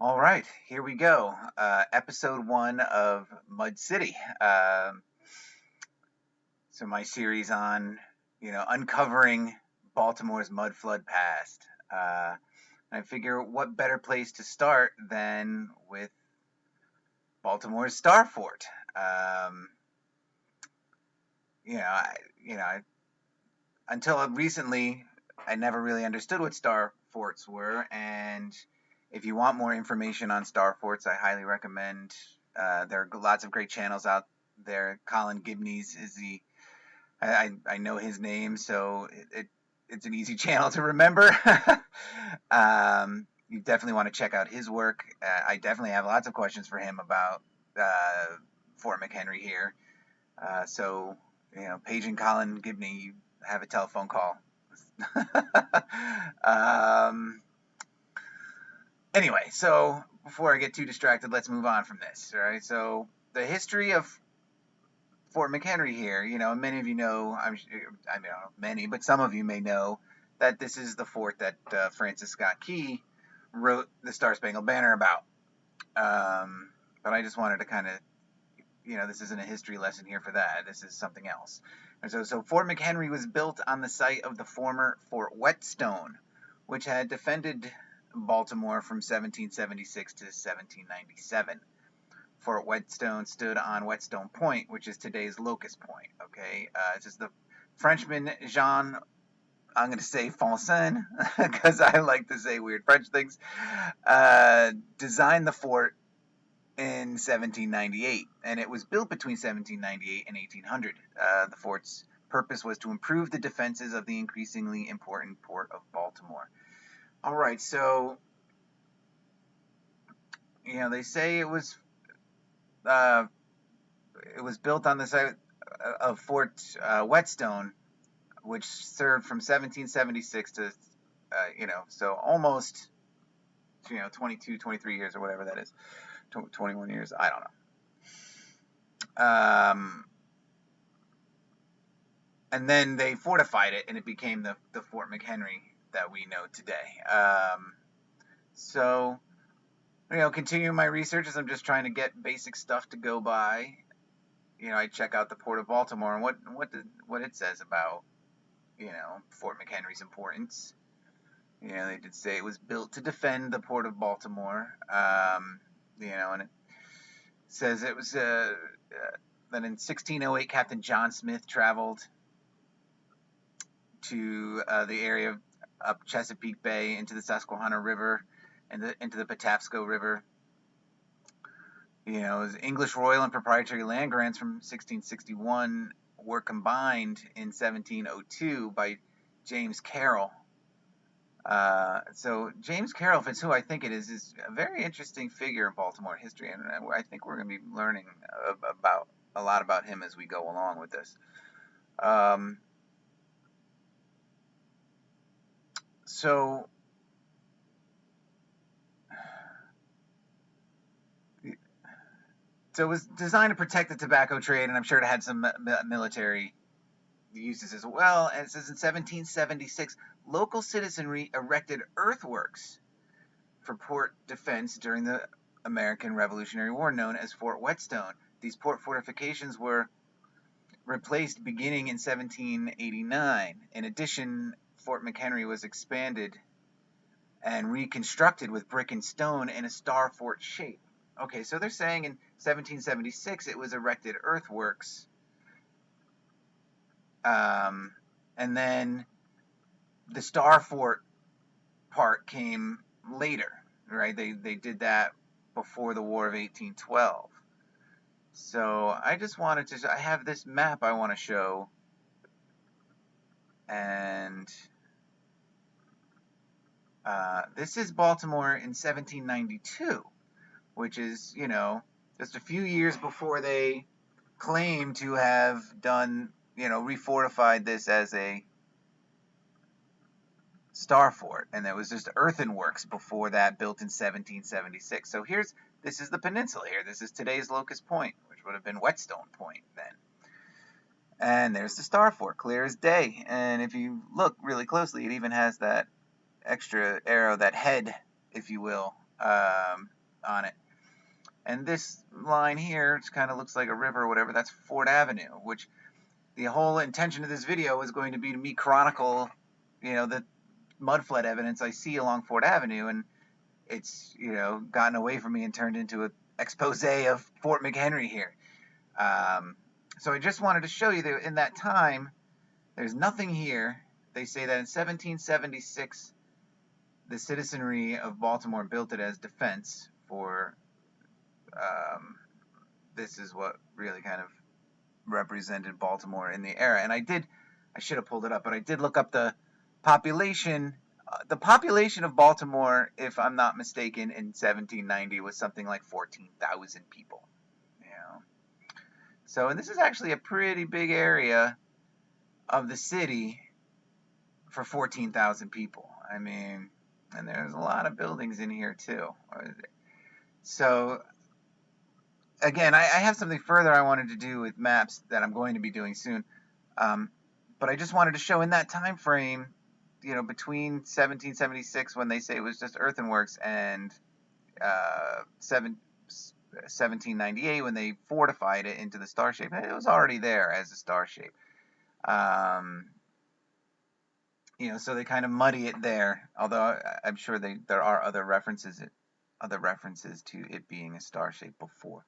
All right, here we go. Episode 1 of Mud City. So my series on, uncovering Baltimore's mud flood past. I figure what better place to start than with Baltimore's Star Fort. You know, I, until recently, I never really understood what star forts were, and if you want more information on star forts, I highly recommend. There are lots of great channels out there. Colin Gibney's is I know his name, so it's an easy channel to remember. You definitely want to check out his work. I definitely have lots of questions for him about Fort McHenry here. So, paging Colin Gibney, you have a telephone call. Anyway, so before I get too distracted, let's move on from this. All right. So the history of Fort McHenry here, many of you know, I mean, not many, but some of you may know that this is the fort that Francis Scott Key wrote the Star Spangled Banner about. But I just wanted to kind of, this isn't a history lesson here for that. This is something else. And so Fort McHenry was built on the site of the former Fort Whetstone, which had defended Baltimore from 1776 to 1797. Fort Whetstone stood on Whetstone Point, which is today's Locust Point. Okay, it's just the Frenchman Jean, I'm going to say Fontaine, because I like to say weird French things, designed the fort in 1798, and it was built between 1798 and 1800. The fort's purpose was to improve the defenses of the increasingly important port of Baltimore. All right, so they say it was built on the site of Fort Whetstone, which served from 1776 to so almost 22, 23 years or whatever that is. 21 years, I don't know. And then they fortified it, and it became the Fort McHenry that we know today. So, continuing my research as I'm just trying to get basic stuff to go by. I check out the Port of Baltimore and what it says about, Fort McHenry's importance. They did say it was built to defend the Port of Baltimore. And it says it was that in 1608 Captain John Smith traveled to the area up Chesapeake Bay into the Susquehanna River and into the Patapsco River. It was English royal and proprietary land grants from 1661 were combined in 1702 by James Carroll. So James Carroll, if it's who I think it is a very interesting figure in Baltimore history, and I think we're going to be learning about a lot about him as we go along with this. So it was designed to protect the tobacco trade, and I'm sure it had some military uses as well. And it says in 1776, local citizenry erected earthworks for port defense during the American Revolutionary War, known as Fort Whetstone. These port fortifications were replaced beginning in 1789. In addition, Fort McHenry was expanded and reconstructed with brick and stone in a star fort shape. Okay, so they're saying in 1776 it was erected earthworks. And then the Star Fort part came later, right? They did that before the War of 1812. So I just wanted to, I have this map I want to show, and this is Baltimore in 1792, which is, just a few years before they claim to have done, refortified this as a star fort, and there was just earthenworks before that built in 1776. So this is the peninsula here. This is today's Locust Point, which would have been Whetstone Point then. And there's the star fort, clear as day. And if you look really closely, it even has that extra arrow, that head, if you will, on it. And this line here, it kind of looks like a river or whatever, that's Fort Avenue, which the whole intention of this video is going to be to me chronicle, the mud flood evidence I see along Fort Avenue, and it's, gotten away from me and turned into an expose of Fort McHenry here. So I just wanted to show you that in that time, there's nothing here. They say that in 1776, the citizenry of Baltimore built it as defense for, this is what really kind of represented Baltimore in the era. And I should have pulled it up, but I did look up the population. The population of Baltimore, if I'm not mistaken, in 1790 was something like 14,000 people. So, and this is actually a pretty big area of the city for 14,000 people. I mean, and there's a lot of buildings in here too. So, again, I have something further I wanted to do with maps that I'm going to be doing soon. But I just wanted to show in that time frame, between 1776, when they say it was just earthworks, and 1798, when they fortified it into the star shape. It was already there as a star shape. So they kind of muddy it there. Although I'm sure there are other references to it being a star shape before.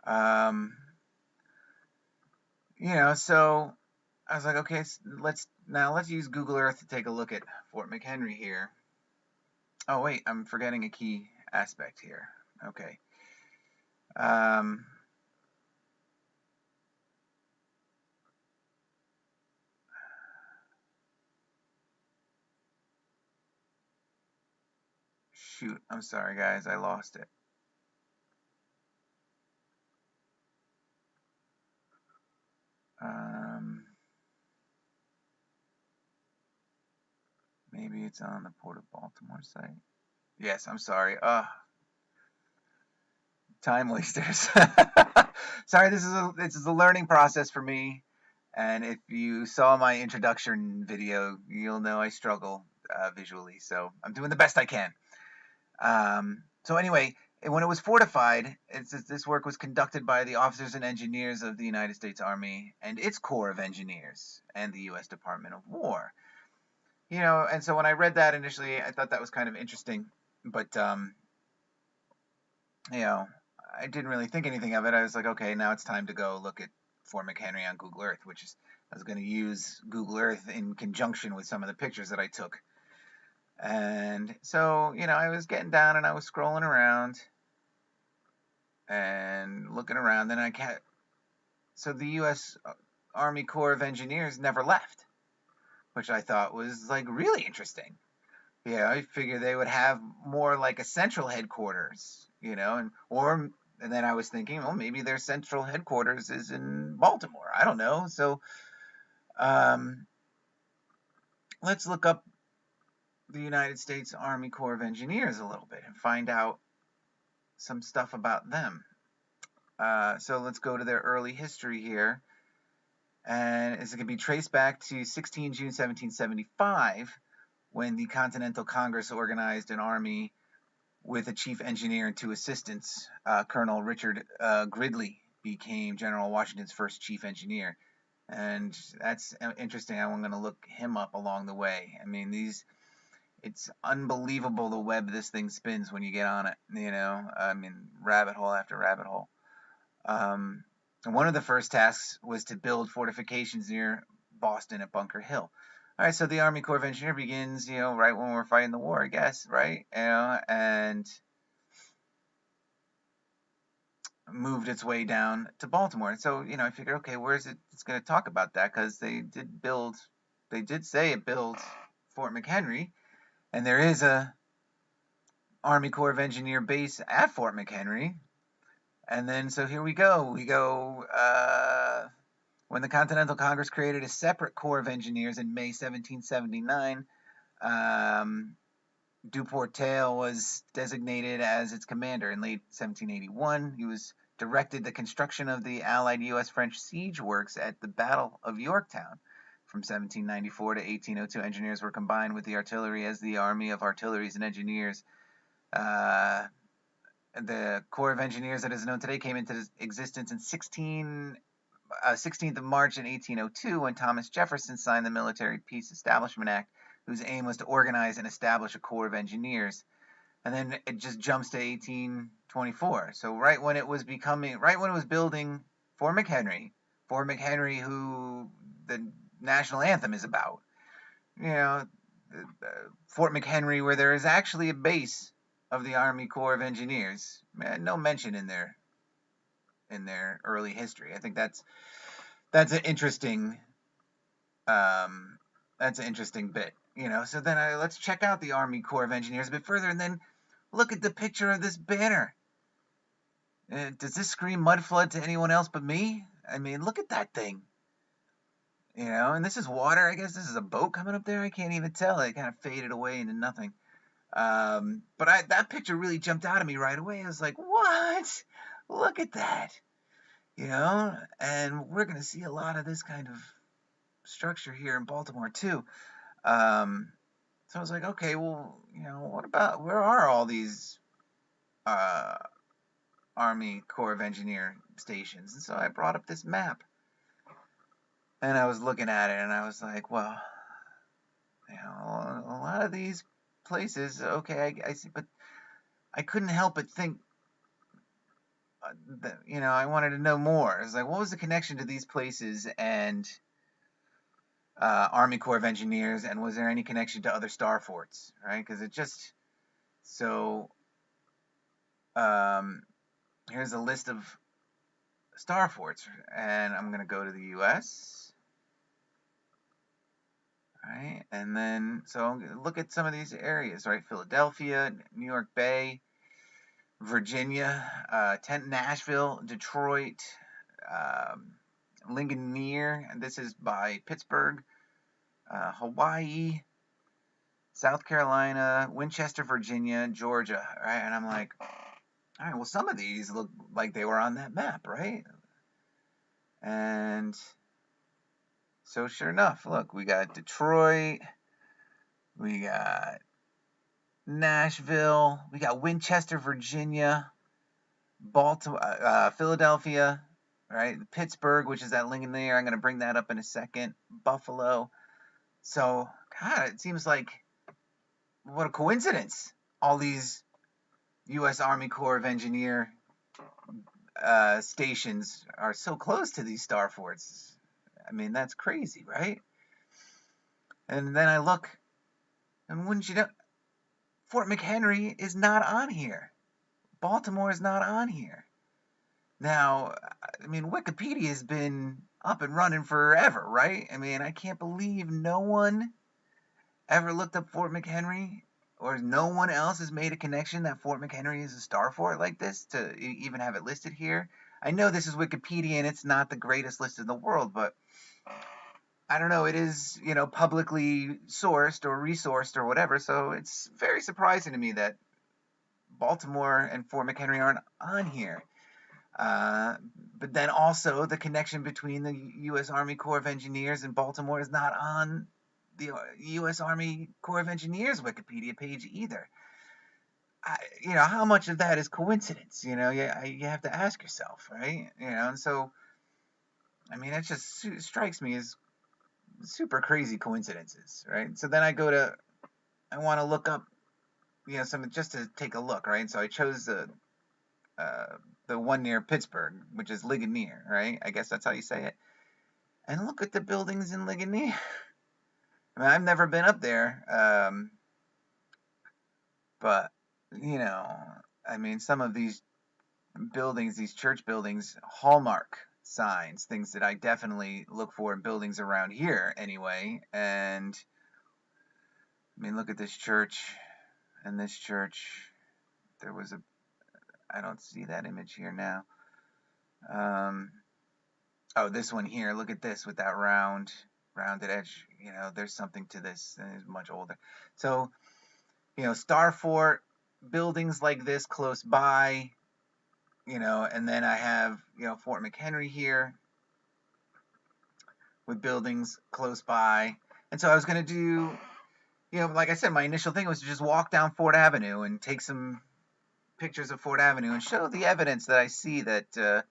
So I was like, okay, let's use Google Earth to take a look at Fort McHenry here. Oh wait, I'm forgetting a key aspect here. Okay. Shoot, I'm sorry guys, I lost it. Maybe it's on the Port of Baltimore site. Yes, I'm sorry. Time wasters. Sorry, this is a learning process for me. And if you saw my introduction video, you'll know I struggle visually. So I'm doing the best I can. So anyway, when it was fortified, this work was conducted by the officers and engineers of the United States Army and its Corps of Engineers and the U.S. Department of War. And so when I read that initially, I thought that was kind of interesting, but I didn't really think anything of it. I was like, okay, now it's time to go look at Fort McHenry on Google Earth, I was going to use Google Earth in conjunction with some of the pictures that I took. And so, I was getting down and I was scrolling around and looking around, and so the U.S. Army Corps of Engineers never left, which I thought was like really interesting. I figured they would have more like a central headquarters, and then I was thinking, well, maybe their central headquarters is in Baltimore. I don't know. So, let's look up the United States Army Corps of Engineers a little bit and find out some stuff about them. So let's go to their early history here. And it can be traced back to 16 June 1775, when the Continental Congress organized an army with a chief engineer and 2 assistants. Colonel Richard Gridley became General Washington's first chief engineer. And that's interesting. I'm going to look him up along the way. I mean, it's unbelievable the web this thing spins when you get on it, I mean, rabbit hole after rabbit hole. One of the first tasks was to build fortifications near Boston at Bunker Hill. All right, so the Army Corps of Engineers begins, right when we're fighting the war, I guess, right? And moved its way down to Baltimore. And so, I figured, okay, where is it? It's going to talk about that, because they did say it built Fort McHenry, and there is a Army Corps of Engineer base at Fort McHenry. And then, so here we go. When the Continental Congress created a separate Corps of Engineers in May 1779, Duportail was designated as its commander. In late 1781, he was directed the construction of the Allied U.S.-French siege works at the Battle of Yorktown. From 1794 to 1802, engineers were combined with the artillery as the Army of Artilleries and Engineers. Uh, the Corps of Engineers that is known today came into existence in 16th of March in 1802 when Thomas Jefferson signed the Military Peace Establishment Act, whose aim was to organize and establish a Corps of Engineers. And then it just jumps to 1824. So right when it was building Fort McHenry, who the national anthem is about, Fort McHenry, where there is actually a base of the Army Corps of Engineers. No mention in their early history. I think that's an interesting bit. So then let's check out the Army Corps of Engineers a bit further, and then look at the picture of this banner. Does this scream mud flood to anyone else but me? I mean, look at that thing. And this is water. I guess this is a boat coming up there. I can't even tell. It kind of faded away into nothing. But that picture really jumped out at me right away. I was like, what? Look at that. And we're going to see a lot of this kind of structure here in Baltimore too. So I was like, okay, well, where are all these Army Corps of Engineer stations? And so I brought up this map. And I was looking at it, and I was like, well, a lot of these places, okay, I see, but I couldn't help but think that, I wanted to know more. I was like, what was the connection to these places and Army Corps of Engineers, and was there any connection to other star forts, right? Because it just, so, here's a list of star forts, and I'm going to go to the U.S., right? And then, so look at some of these areas, right? Philadelphia, New York Bay, Virginia, Nashville, Detroit, Ligonier, and this is by Pittsburgh, Hawaii, South Carolina, Winchester, Virginia, Georgia, right? And I'm like, all right, well, some of these look like they were on that map, right? And so sure enough, look, we got Detroit, we got Nashville, we got Winchester, Virginia, Baltimore, Philadelphia, right? Pittsburgh, which is that Ligonier. I'm going to bring that up in a second. Buffalo. So, God, it seems like what a coincidence. All these U.S. Army Corps of Engineer stations are so close to these star forts. I mean, that's crazy, right? And then I look, and wouldn't you know, Fort McHenry is not on here. Baltimore is not on here. Now, I mean, Wikipedia has been up and running forever, right? I mean, I can't believe no one ever looked up Fort McHenry, or no one else has made a connection that Fort McHenry is a star fort like this to even have it listed here. I know this is Wikipedia and it's not the greatest list in the world, but I don't know, it is, publicly sourced or resourced or whatever, so it's very surprising to me that Baltimore and Fort McHenry aren't on here. But then also the connection between the U.S. Army Corps of Engineers and Baltimore is not on the U.S. Army Corps of Engineers Wikipedia page either. How much of that is coincidence? You have to ask yourself, right? And so, I mean, it just strikes me as super crazy coincidences, right? So then I want to look up, some just to take a look, right? So I chose the one near Pittsburgh, which is Ligonier, right? I guess that's how you say it. And look at the buildings in Ligonier. I mean, I've never been up there, but I mean, some of these buildings, these church buildings, hallmark signs, things that I definitely look for in buildings around here anyway. And I mean, look at this church and this church. There was I don't see that image here now. Oh, this one here. Look at this with that rounded edge. There's something to this. It's much older. So, Star Fort, buildings like this close by, and then I have, Fort McHenry here with buildings close by. And so I was going to do, like I said, my initial thing was to just walk down Fort Avenue and take some pictures of Fort Avenue and show the evidence that I see that,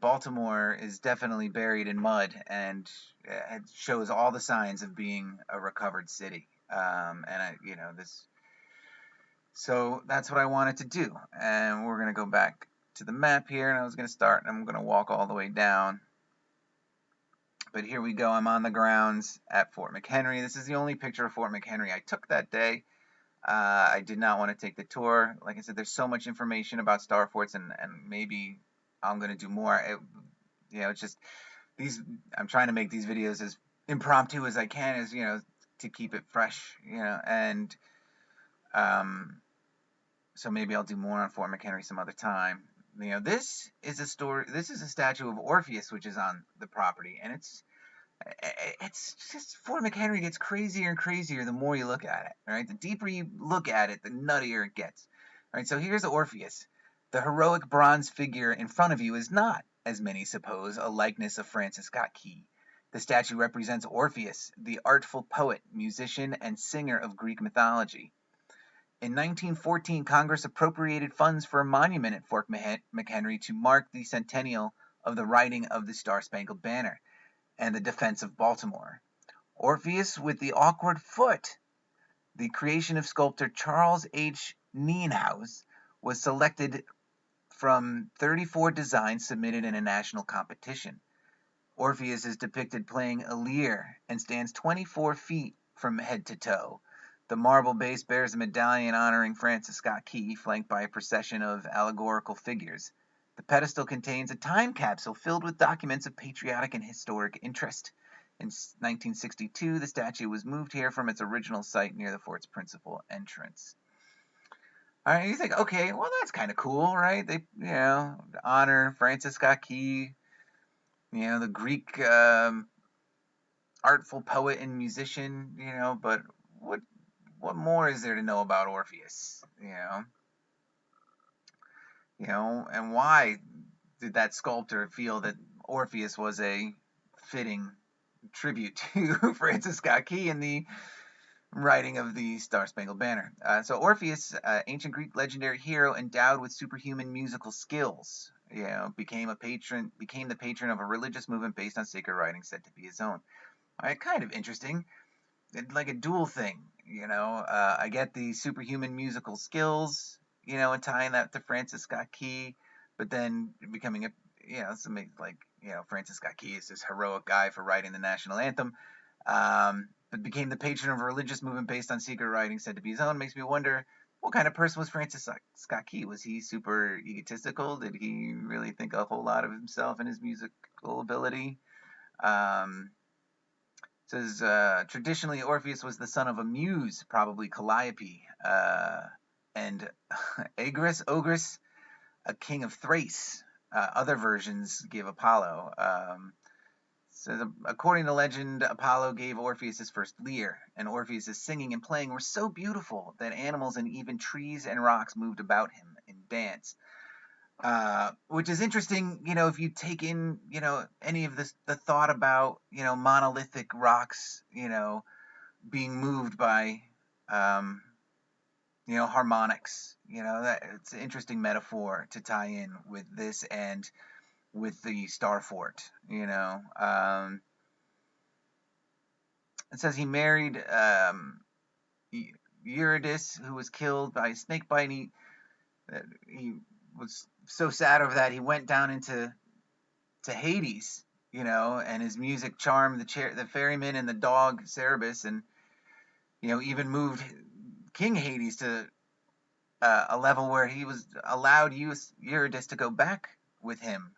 Baltimore is definitely buried in mud, and it shows all the signs of being a recovered city. So that's what I wanted to do. And we're going to go back to the map here, and I was going to start, and I'm going to walk all the way down. But here we go. I'm on the grounds at Fort McHenry. This is the only picture of Fort McHenry I took that day. I did not want to take the tour. Like I said, there's so much information about star forts, and maybe I'm going to do more. It's just I'm trying to make these videos as impromptu as I can, as to keep it fresh, and so maybe I'll do more on Fort McHenry some other time. This is a story. This is a statue of Orpheus, which is on the property, and it's just Fort McHenry gets crazier and crazier the more you look at it. All right, the deeper you look at it, the nuttier it gets. All right, so here's Orpheus. The heroic bronze figure in front of you is not, as many suppose, a likeness of Francis Scott Key. The statue represents Orpheus, the artful poet, musician, and singer of Greek mythology. In 1914, Congress appropriated funds for a monument at Fort McHenry to mark the centennial of the writing of the Star-Spangled Banner and the defense of Baltimore. Orpheus with the awkward foot, the creation of sculptor Charles H. Nienhuis, was selected from 34 designs submitted in a national competition. Orpheus is depicted playing a lyre and stands 24 feet from head to toe. The marble base bears a medallion honoring Francis Scott Key, flanked by a procession of allegorical figures. The pedestal contains a time capsule filled with documents of patriotic and historic interest. In 1962, the statue was moved here from its original site near the fort's principal entrance. All right, you think, okay, well, that's kind of cool, right? They, honor Francis Scott Key, the Greek artful poet and musician, but what more is there to know about Orpheus, and why did that sculptor feel that Orpheus was a fitting tribute to Francis Scott Key in the writing of the Star-Spangled Banner? So Orpheus, ancient Greek legendary hero endowed with superhuman musical skills, became the patron of a religious movement based on sacred writings said to be his own. All right, kind of interesting. Like a dual thing, I get the superhuman musical skills, and tying that to Francis Scott Key, but then becoming something like, Francis Scott Key is this heroic guy for writing the national anthem, but became the patron of a religious movement based on secret writings said to be his own. Makes me wonder, what kind of person was Francis Scott Key? Was he super egotistical? Did he really think a whole lot of himself and his musical ability? Says, traditionally, Orpheus was the son of a muse, probably Calliope, and Ogris, a king of Thrace. Other versions give Apollo. According to legend, Apollo gave Orpheus his first lyre, and Orpheus' singing and playing were so beautiful that animals and even trees and rocks moved about him in dance. Which is interesting, if you take in, any of the thought about, monolithic rocks, being moved by, harmonics, that it's an interesting metaphor to tie in with this and with the Star Fort, It says he married, Eurydice, who was killed by a snake bite. He was so sad over that he went down into Hades, and his music charmed the ferryman and the dog Cerberus, and even moved King Hades to a level where he was allowed Eurydice to go back with him.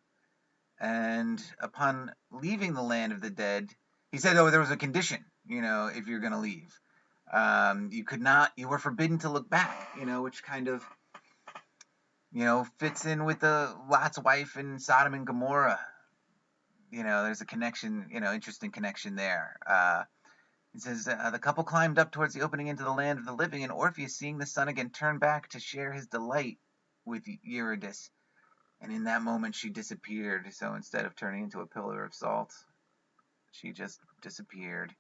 And upon leaving the land of the dead, he said, there was a condition, if you're going to leave. You were forbidden to look back, which kind of fits in with the Lot's wife in Sodom and Gomorrah. There's a connection, interesting connection there. It says, the couple climbed up towards the opening into the land of the living, and Orpheus, seeing the sun again, turned back to share his delight with Eurydice. And in that moment, she disappeared. So instead of turning into a pillar of salt, she just disappeared.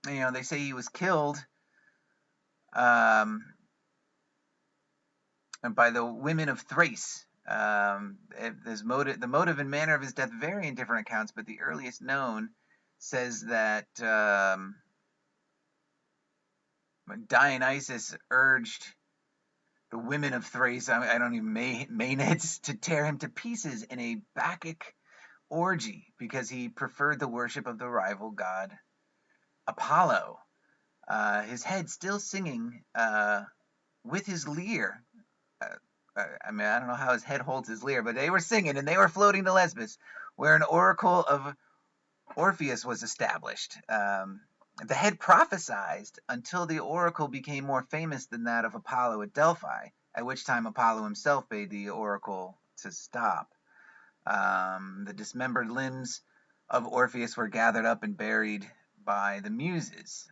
they say he was killed um, by the women of Thrace. The motive and manner of his death vary in different accounts, but the earliest known says that Dionysus urged the women of Thrace, I don't even, Maenads, to tear him to pieces in a Bacchic orgy because he preferred the worship of the rival god Apollo. His head still singing with his lyre. I mean, I don't know how his head holds his lyre, but they were singing and they were floating to Lesbos, where an oracle of Orpheus was established. The head prophesied until the oracle became more famous than that of Apollo at Delphi, at which time Apollo himself bade the oracle to stop. The dismembered limbs of Orpheus were gathered up and buried by the Muses.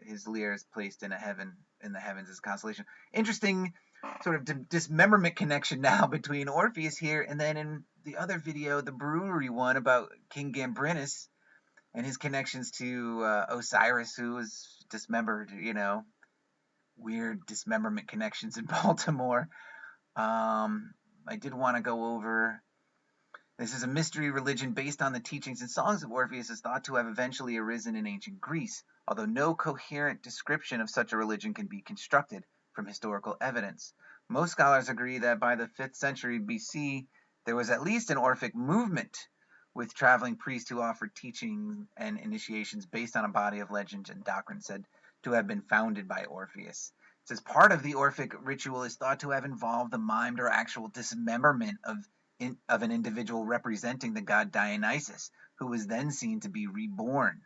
His lyre is placed in the heavens as a constellation. Interesting sort of dismemberment connection now between Orpheus here and then in the other video, the brewery one about King Gambrinus and his connections to Osiris, who was dismembered, weird dismemberment connections in Baltimore. I did want to go over, this is a mystery religion based on the teachings and songs of Orpheus is thought to have eventually arisen in ancient Greece, although no coherent description of such a religion can be constructed from historical evidence. Most scholars agree that by the 5th century BC, there was at least an Orphic movement with traveling priests who offered teachings and initiations based on a body of legends and doctrine said to have been founded by Orpheus. It says part of the Orphic ritual is thought to have involved the mimed or actual dismemberment of an individual representing the god Dionysus, who was then seen to be reborn.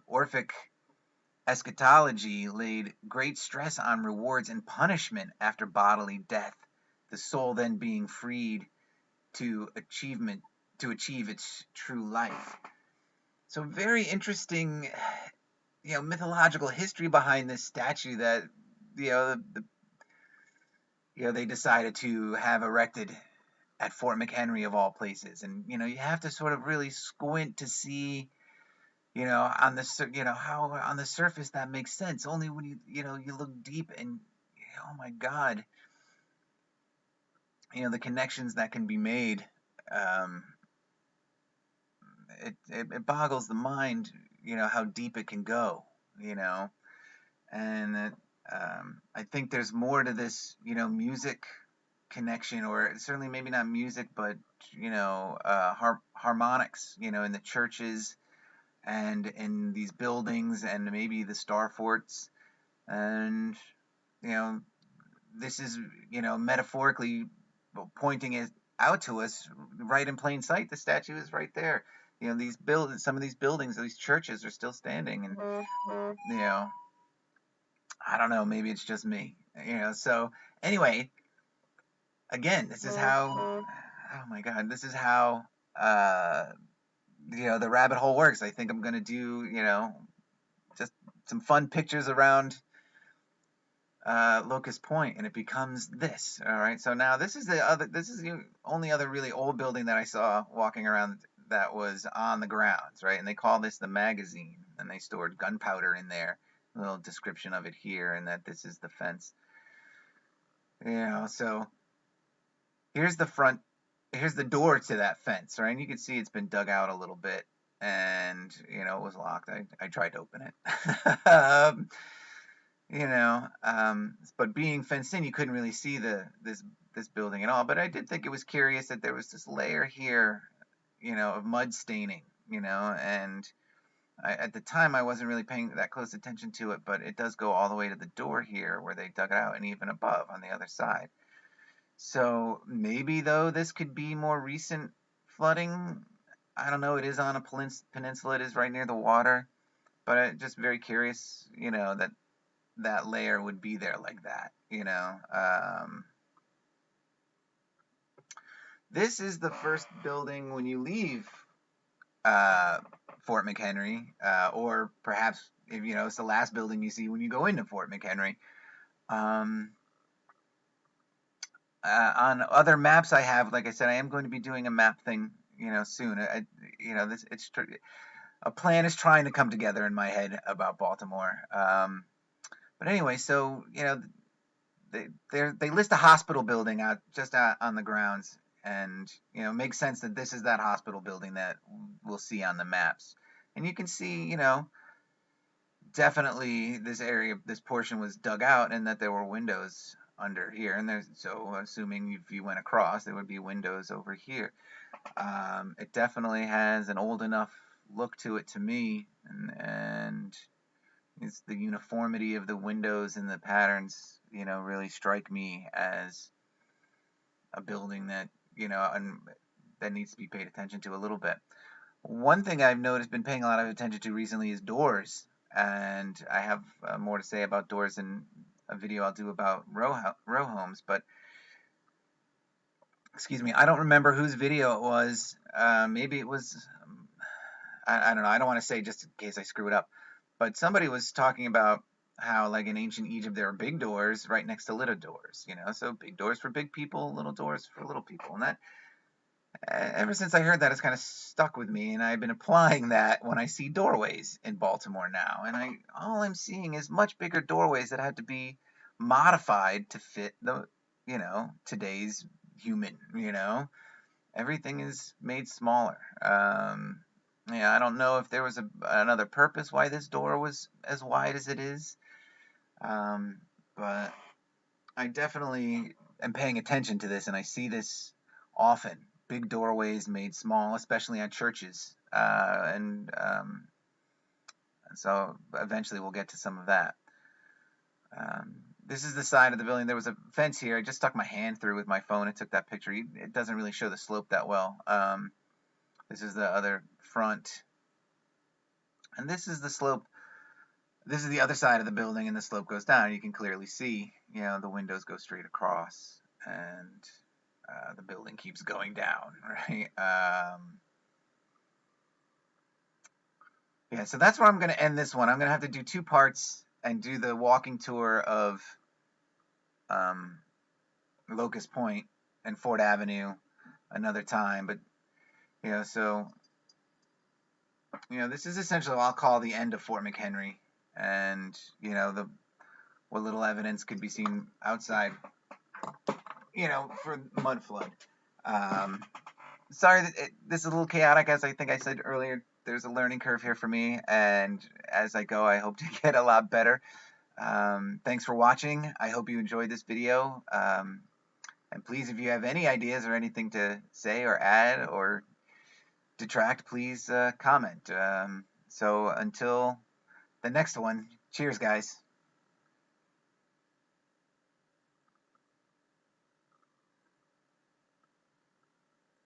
Orphic eschatology laid great stress on rewards and punishment after bodily death, the soul then being freed to achieve its true life. So very interesting, mythological history behind this statue that, they decided to have erected at Fort McHenry of all places. And, you have to sort of really squint to see, on the, how on the surface that makes sense. Only when you look deep and, oh my God, the connections that can be made. It boggles the mind, how deep it can go, and that I think there's more to this, music connection, or certainly maybe not music, but harmonics, in the churches and in these buildings and maybe the star forts, and this is metaphorically pointing it out to us right in plain sight. The statue is right there. Some of these buildings, these churches are still standing, and I don't know, maybe it's just me, so anyway, again, this is how, oh my God, this is how, the rabbit hole works. I think I'm going to do, just some fun pictures around Locust Point, and it becomes this. All right, so now this is the only other really old building that I saw walking around that was on the grounds, right? And they call this the magazine, and they stored gunpowder in there. A little description of it here, and that this is the fence. So here's the front, here's the door to that fence, right? And you can see it's been dug out a little bit, and it was locked. I tried to open it. But being fenced in, you couldn't really see this building at all. But I did think it was curious that there was this layer here, of mud staining, and at the time I wasn't really paying that close attention to it, but it does go all the way to the door here where they dug it out, and even above on the other side. So maybe, though, this could be more recent flooding. I don't know. It is on a peninsula. It is right near the water. But I'm just very curious, that layer would be there like that, This is the first building when you leave Fort McHenry, or perhaps, it's the last building you see when you go into Fort McHenry. On other maps I have, like I said, I am going to be doing a map thing, soon. a plan is trying to come together in my head about Baltimore. But anyway, so they list a hospital building out just out on the grounds, and it makes sense that this is that hospital building that we'll see on the maps. And you can see, definitely this portion was dug out, and that there were windows under here. And so assuming if you went across, there would be windows over here. It definitely has an old enough look to it to me, and it's the uniformity of the windows and the patterns, really strike me as a building that, that needs to be paid attention to a little bit. One thing I've noticed, been paying a lot of attention to recently, is doors, and I have more to say about doors in a video I'll do about row homes. But excuse me, I don't remember whose video it was. Maybe it was, I don't know. I don't want to say just in case I screw it up. But somebody was talking about how, like in ancient Egypt, there were big doors right next to little doors. So big doors for big people, little doors for little people. And that, ever since I heard that, it's kind of stuck with me. And I've been applying that when I see doorways in Baltimore now. And all I'm seeing is much bigger doorways that had to be modified to fit today's human. Everything is made smaller. I don't know if there was another purpose why this door was as wide as it is, but I definitely am paying attention to this, and I see this often. Big doorways made small, especially on churches, and so eventually we'll get to some of that. This is the side of the building. There was a fence here. I just stuck my hand through with my phone and took that picture. It doesn't really show the slope that well. This is the other front, and this is the slope. This is the other side of the building, and the slope goes down. You can clearly see, the windows go straight across, and the building keeps going down, right? Yeah, so that's where I'm going to end this one. I'm going to have to do 2 parts and do the walking tour of Locust Point and Ford Avenue another time. But so this is essentially what I'll call the end of Fort McHenry, and what little evidence could be seen outside, for mud flood. Sorry that this is a little chaotic, as I think I said earlier. There's a learning curve here for me, and as I go, I hope to get a lot better. Thanks for watching. I hope you enjoyed this video. And please, if you have any ideas or anything to say or add or detract, please comment. So until the next one, cheers, guys.